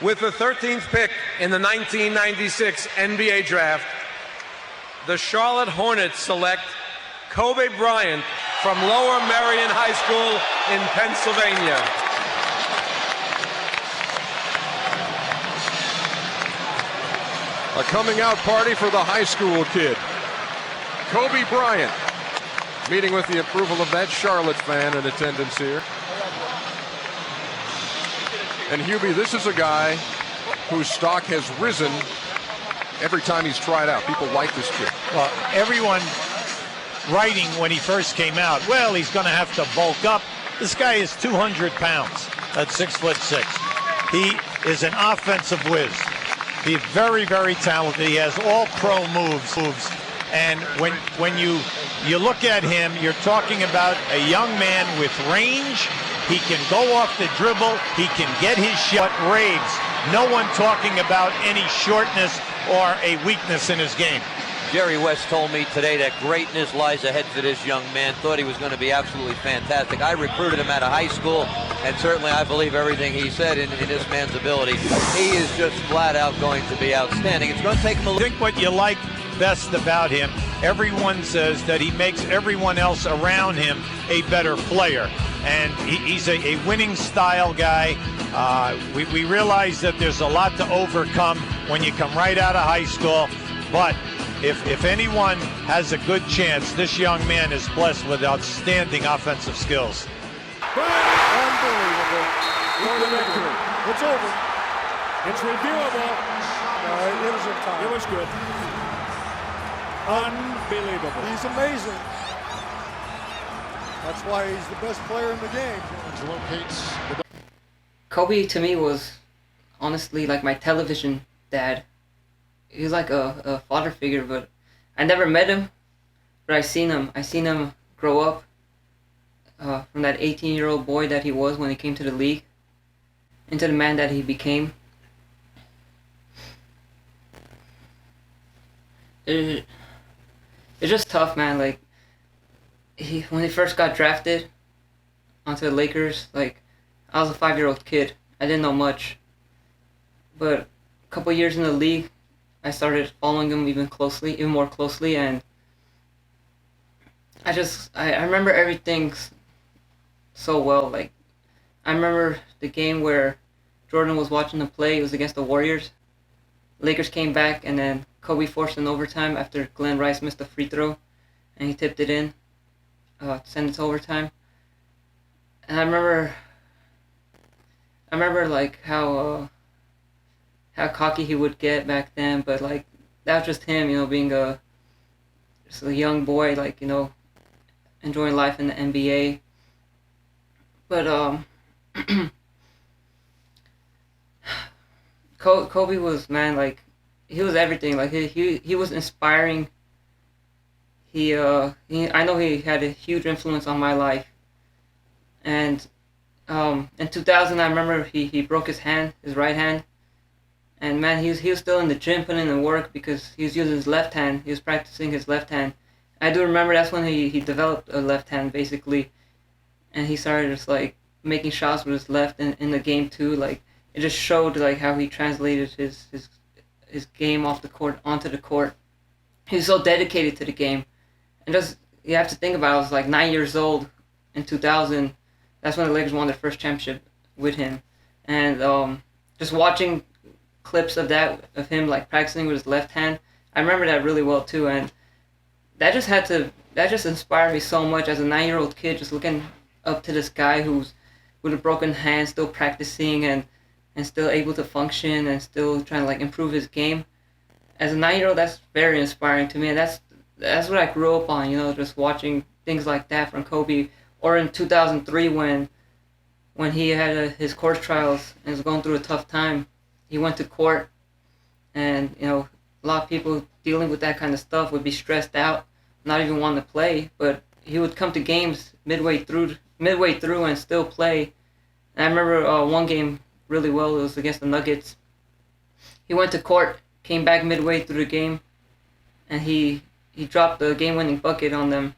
With the 13th pick in the 1996 NBA Draft, the Charlotte Hornets select Kobe Bryant from Lower Merion High School in Pennsylvania. A coming out party for the high school kid. Kobe Bryant, meeting with the approval of that Charlotte fan in attendance here. And Hubie, this is a guy whose stock has risen every time he's tried out. People like this kid. Well, everyone writing when he first came out, well, he's going to have to bulk up. This guy is 200 pounds at 6'6". He is an offensive whiz. He's very, very talented. He has all pro moves. And when you look at him, you're talking about a young man with range. He can go off the dribble. He can get his shot. Raves. No one talking about any shortness or a weakness in his game. Jerry West told me today that greatness lies ahead for this young man. Thought he was going to be absolutely fantastic. I recruited him out of high school, and certainly I believe everything he said in this man's ability. He is just flat out going to be outstanding. It's going to take him a little. I think what you like best about him, everyone says that he makes everyone else around him a better player. And he's a winning style guy. We realize that there's a lot to overcome when you come right out of high school, but if anyone has a good chance, this young man is blessed with outstanding offensive skills. Unbelievable. For the victory. It's over. It's reviewable. It was in time. It was good. Unbelievable. He's amazing. That's why he's the best player in the game. Kobe to me was honestly like my television dad. He was like a father figure, but I never met him, but I seen him grow up from that 18-year-old boy that he was when he came to the league into the man that he became. It's just tough, man. Like when he first got drafted onto the Lakers, like I was a 5-year-old kid. I didn't know much, but a couple years in the league, I started following him even more closely, and I remember everything so well. Like I remember the game where Jordan was watching him play. It was against the Warriors. Lakers came back, and then Kobe forced an overtime after Glenn Rice missed a free throw, and he tipped it in to send it to overtime. And I remember like how cocky he would get back then, but like that was just him, being just a young boy, like, enjoying life in the NBA. But Kobe was, man, like he was everything. Like he was inspiring. I know he had a huge influence on my life. And in 2000, I remember he broke his right hand. And man, he was still in the gym putting in the work because he was using his left hand. He was practicing his left hand. I do remember that's when he developed a left hand, basically. And he started just like making shots with his left in the game too. Like it just showed like how he translated his game off the court onto the court. He was so dedicated to the game. And just, you have to think about it, I was like 9 years old in 2000. That's when the Lakers won their first championship with him. And just watching clips of him like practicing with his left hand, I remember that really well too. And that just inspired me so much as a 9-year-old kid, just looking up to this guy who's with a broken hand, still practicing and still able to function and still trying to like improve his game. As a 9-year-old, that's very inspiring to me, and that's what I grew up on, just watching things like that from Kobe. Or in 2003 when he had his court trials and was going through a tough time, he went to court, and a lot of people dealing with that kind of stuff would be stressed out, not even wanting to play, but he would come to games midway through and still play. And I remember one game really well. It was against the Nuggets. He went to court, came back midway through the game, and he dropped the game-winning bucket on them.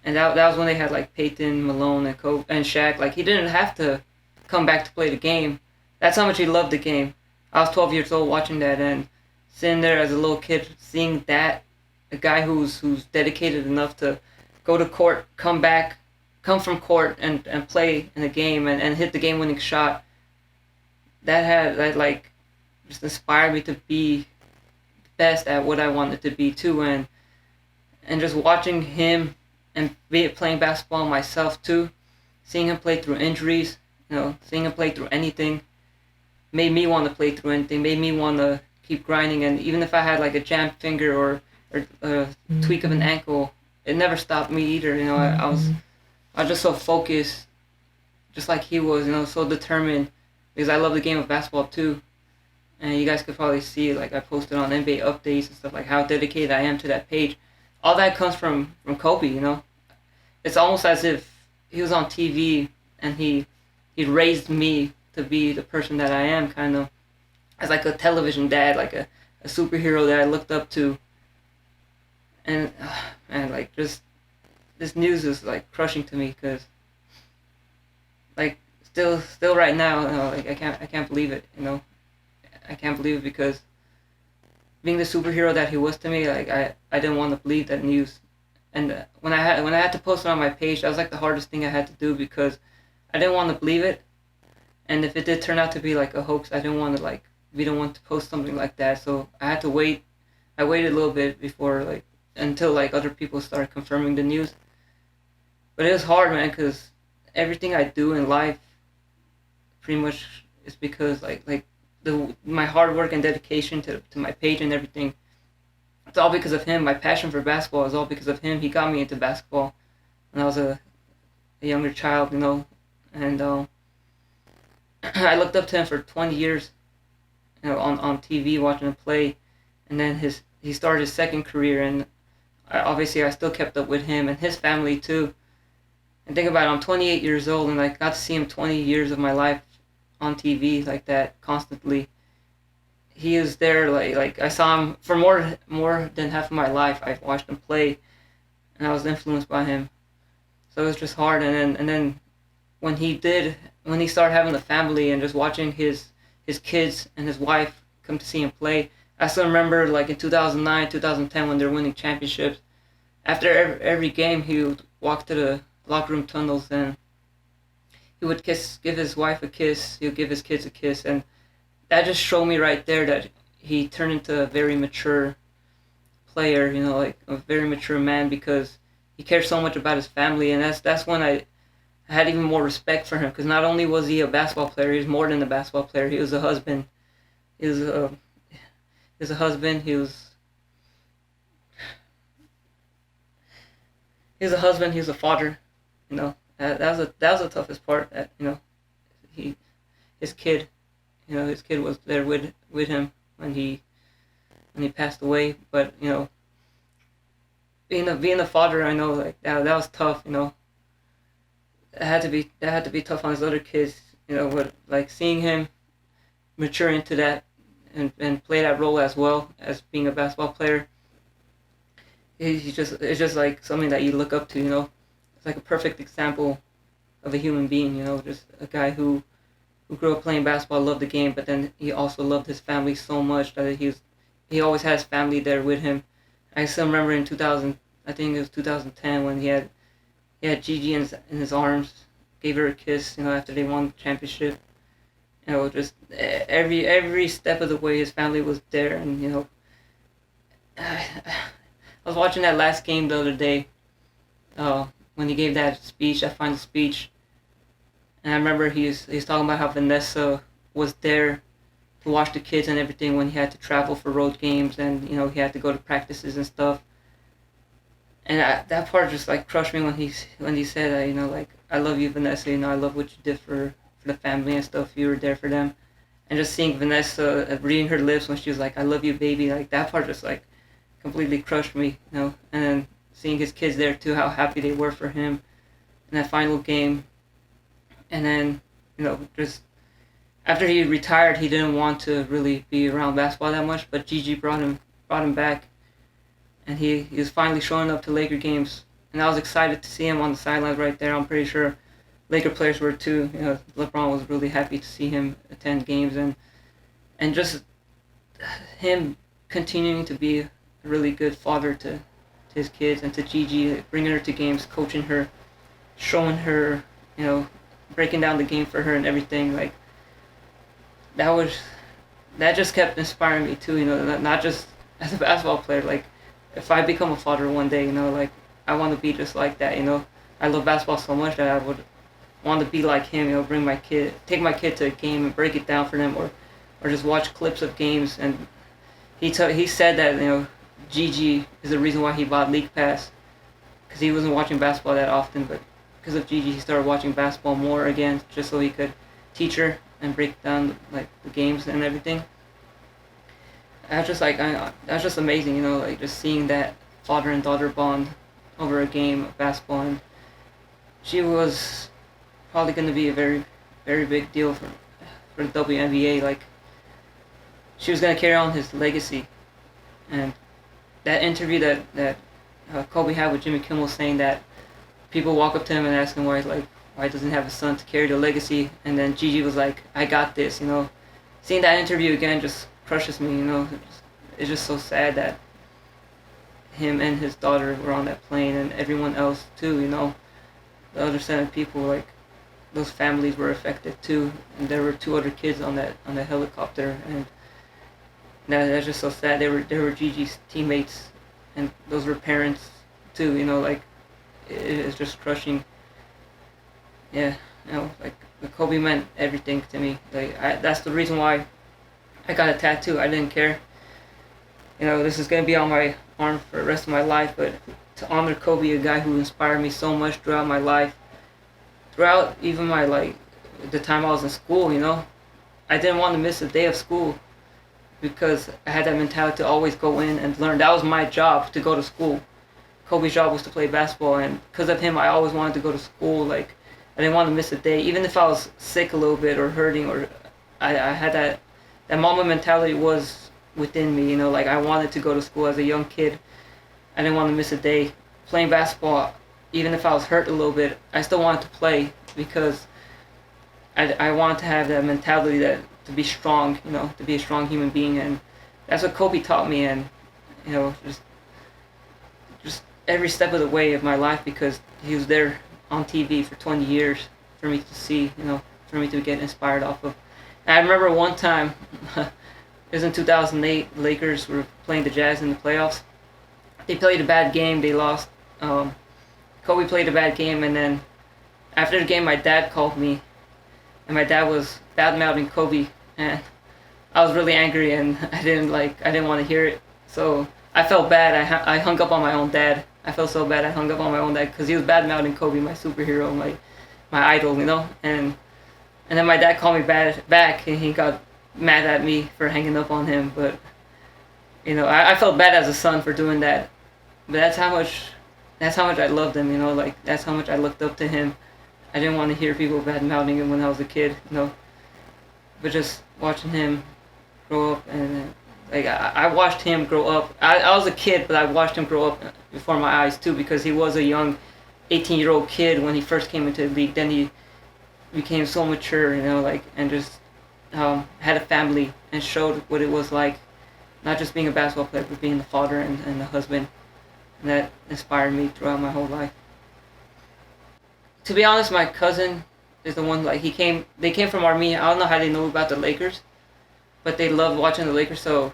And that was when they had like Peyton, Malone, and Kobe, and Shaq. Like he didn't have to come back to play the game, That's how much he loved the game. I was 12 years old watching that, and sitting there as a little kid, seeing that, a guy who's dedicated enough to go to court, come back, come from court, and play in a game and hit the game-winning shot. That like just inspired me to be the best at what I wanted to be too, and just watching him and playing basketball myself too, seeing him play through injuries, seeing him play through anything, made me want to play through anything, made me want to keep grinding. And even if I had like a jammed finger or a tweak of an ankle, it never stopped me either. I was just so focused, just like he was, so determined, because I love the game of basketball too. And you guys could probably see, like, I posted on NBA updates and stuff, like how dedicated I am to that page. All that comes from Kobe. It's almost as if he was on TV and he raised me to be the person that I am, kind of as like a television dad, like a superhero that I looked up to. And man, like, just this news is like crushing to me, because like still right now, like I can't believe it. I can't believe it, because being the superhero that he was to me, like I didn't want to believe that news. And when I had to post it on my page, that was like the hardest thing I had to do, because I didn't want to believe it. And if it did turn out to be like a hoax, I didn't want to we don't want to post something like that. So I had to wait. I waited a little bit before, until like other people started confirming the news. But it was hard, man, because everything I do in life pretty much is because my hard work and dedication to my page and everything, it's all because of him. My passion for basketball is all because of him. He got me into basketball when I was a younger child, and I looked up to him for 20 years, on TV, watching him play. And then he started his second career, and obviously I still kept up with him and his family too. And think about it, I'm 28 years old, and I got to see him 20 years of my life on TV like that, constantly. He is there, like I saw him for more than half of my life. I watched him play, and I was influenced by him. So it was just hard. And then when he started having a family, and just watching his kids and his wife come to see him play, I still remember, like, in 2009, 2010, when they're winning championships, after every game, he would walk to the locker room tunnels, and he would give his wife a kiss, he would give his kids a kiss, and that just showed me right there that he turned into a very mature player, like a very mature man, because he cares so much about his family. And that's when I had even more respect for him, because not only was he a basketball player, he was more than a basketball player. He was a husband. He was a husband. He was a husband. He was a father. That was the toughest part. That his kid was there with him when he passed away. But being a father, I know, like, that was tough. That had to be tough on his other kids. But like seeing him mature into that and play that role as well as being a basketball player. It's just like something that you look up to. It's like a perfect example of a human being. Just a guy who grew up playing basketball, loved the game, but then he also loved his family so much that he always had his family there with him. I still remember in 2000, I think it was 2010, when he had Gigi in his arms, gave her a kiss, after they won the championship. Just every step of the way, his family was there. And I was watching that last game the other day, when he gave that final speech, and I remember he's talking about how Vanessa was there to watch the kids and everything when he had to travel for road games, and he had to go to practices and stuff. And that part just like crushed me when he said, like, I love you, Vanessa. I love what you did for the family and stuff. You were there for them. And just seeing Vanessa reading her lips when she was like, I love you, baby. Like, that part just like completely crushed me. And then seeing his kids there too, how happy they were for him in that final game. And then just after he retired, he didn't want to really be around basketball that much. But Gigi brought him back. And he was finally showing up to Laker games. And I was excited to see him on the sidelines right there. I'm pretty sure Laker players were too. LeBron was really happy to see him attend games, and just him continuing to be a really good father to his kids and to Gigi, bringing her to games, coaching her, showing her, breaking down the game for her and everything. Like that just kept inspiring me too. Not just as a basketball player. Like if I become a father one day, like I want to be just like that. I love basketball so much that I would want to be like him. Take my kid to a game and break it down for them, or just watch clips of games. And he said that Gigi is the reason why he bought League Pass, because he wasn't watching basketball that often, but because of Gigi he started watching basketball more again, just so he could teach her and break down like the games and everything. That's just amazing, like just seeing that father and daughter bond over a game of basketball. And she was probably going to be a very, very big deal for the WNBA. Like she was going to carry on his legacy. And that interview that Kobe had with Jimmy Kimmel, saying that people walk up to him and ask him why doesn't he have a son to carry the legacy, and then Gigi was like, I got this. Seeing that interview again just crushes me. It's just so sad that him and his daughter were on that plane, and everyone else too. The other 7 people, like those families were affected too, and there were 2 other kids on that helicopter, and that's just so sad. They were Gigi's teammates, and those were parents too. Like it's just crushing. Yeah, like the Kobe meant everything to me. Like that's the reason why I got a tattoo. I didn't care. This is gonna be on my arm for the rest of my life, but to honor Kobe, a guy who inspired me so much throughout my life, throughout even my the time I was in school. I didn't want to miss a day of school, because I had that mentality to always go in and learn. That was my job, to go to school. Kobe's job was to play basketball, and because of him, I always wanted to go to school. Like I didn't want to miss a day, even if I was sick a little bit or hurting, or I had that Mamba mentality was within me. Like I wanted to go to school as a young kid. I didn't want to miss a day playing basketball. Even if I was hurt a little bit, I still wanted to play, because I wanted to have that mentality to be strong, to be a strong human being. And that's what Kobe taught me. And just every step of the way of my life, because he was there on TV for 20 years for me to see, for me to get inspired off of. And I remember one time, it was in 2008, Lakers were playing the Jazz in the playoffs. They played a bad game, they lost. Kobe played a bad game, and then after the game, my dad called me, and my dad was bad-mouthing Kobe, and I was really angry, and I didn't want to hear it. So I felt bad. I hung up on my own dad. I felt so bad. I hung up on my own dad because he was bad-mouthing Kobe, my superhero, my idol, And then my dad called me back, and he got mad at me for hanging up on him. But I felt bad as a son for doing that. But that's how much I loved him. That's how much I looked up to him. I didn't want to hear people bad-mouthing him when I was a kid. But just watching him grow up, and I watched him grow up. I was a kid, but I watched him grow up before my eyes too, because he was a young 18-year-old kid when he first came into the league. Then he became so mature, and just had a family and showed what it was like, not just being a basketball player, but being the father and the husband. And that inspired me throughout my whole life. To be honest, my cousin is the one, they came from Armenia. I don't know how they know about the Lakers, but they loved watching the Lakers, so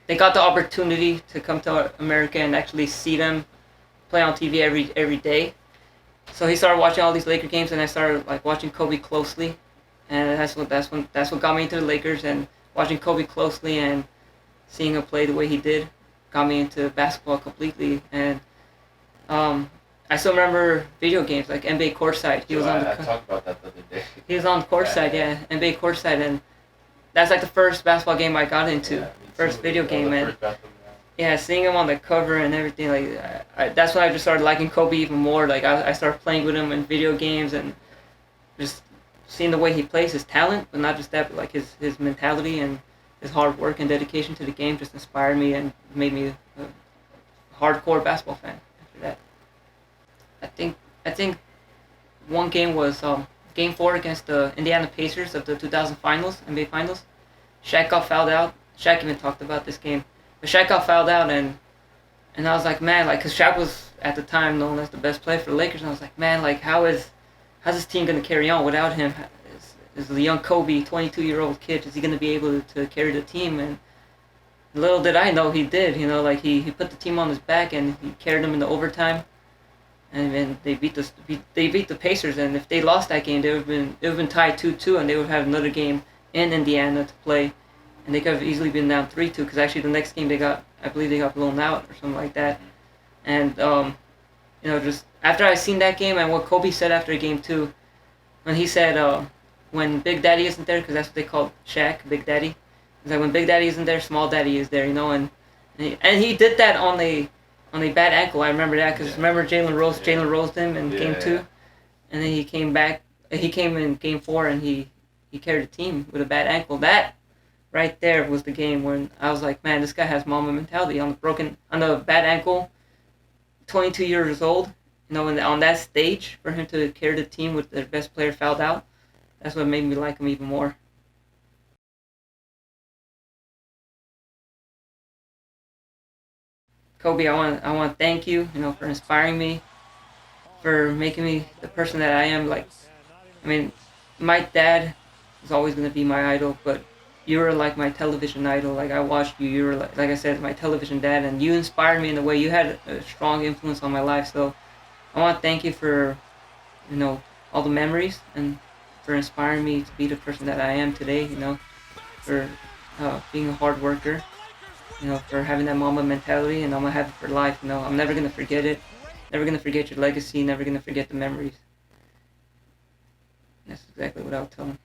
they got the opportunity to come to America and actually see them play on TV every day. So he started watching all these Laker games, and I started watching Kobe closely, and that's what got me into the Lakers. And watching Kobe closely and seeing him play the way he did got me into basketball completely. And I still remember video games like NBA Courtside. He was on the. I talked about that the other day. He was on Courtside, yeah, NBA Courtside, and that's the first basketball game I got into, first video game, and yeah, seeing him on the cover and everything, that's when I just started liking Kobe even more. I started playing with him in video games, and just seeing the way he plays, his talent, but not just that, but his mentality and his hard work and dedication to the game just inspired me and made me a hardcore basketball fan after that. I think one game was Game 4 against the Indiana Pacers of the 2000 Finals, NBA Finals. Shaq got fouled out. Shaq even talked about this game. But Shaq got fouled out, and I was like, man, like, because Shaq was, at the time, known as the best player for the Lakers, and I was like, man, like, how's this team going to carry on without him? Is the young Kobe, 22-year-old kid, is he going to be able to carry the team? And little did I know he did, you know, like, he put the team on his back, and he carried them into overtime. And then they beat the Pacers, and if they lost that game, it would have been tied 2-2, and they would have another game in Indiana to play, and they could have easily been down 3-2. Because actually the next game I believe they got blown out or something like that. And you know, just after I seen that game and what Kobe said after Game 2, when he said when Big Daddy isn't there, because that's what they called Shaq, Big Daddy. It's like when Big Daddy isn't there, Small Daddy is there, you know, and he did that on a bad ankle. I remember that because remember Jalen Rosed him in Game 2, and then he came back. He came in Game 4 and he carried the team with a bad ankle. That right there was the game when I was like, man, this guy has Mamba mentality on the bad ankle, 22 years old. You know, and on that stage for him to carry the team with their best player fouled out, that's what made me like him even more. Kobe, I want to thank you, you know, for inspiring me, for making me the person that I am. Like, I mean, my dad is always going to be my idol, but you were like my television idol. Like, I watched you. You were, like I said, my television dad, and you inspired me in a way. You had a strong influence on my life. So I want to thank you for, you know, all the memories and for inspiring me to be the person that I am today, you know, for being a hard worker, you know, for having that Mamba mentality, and I'm going to have it for life, you know. I'm never going to forget it. Never going to forget your legacy. Never going to forget the memories. And that's exactly what I would tell him.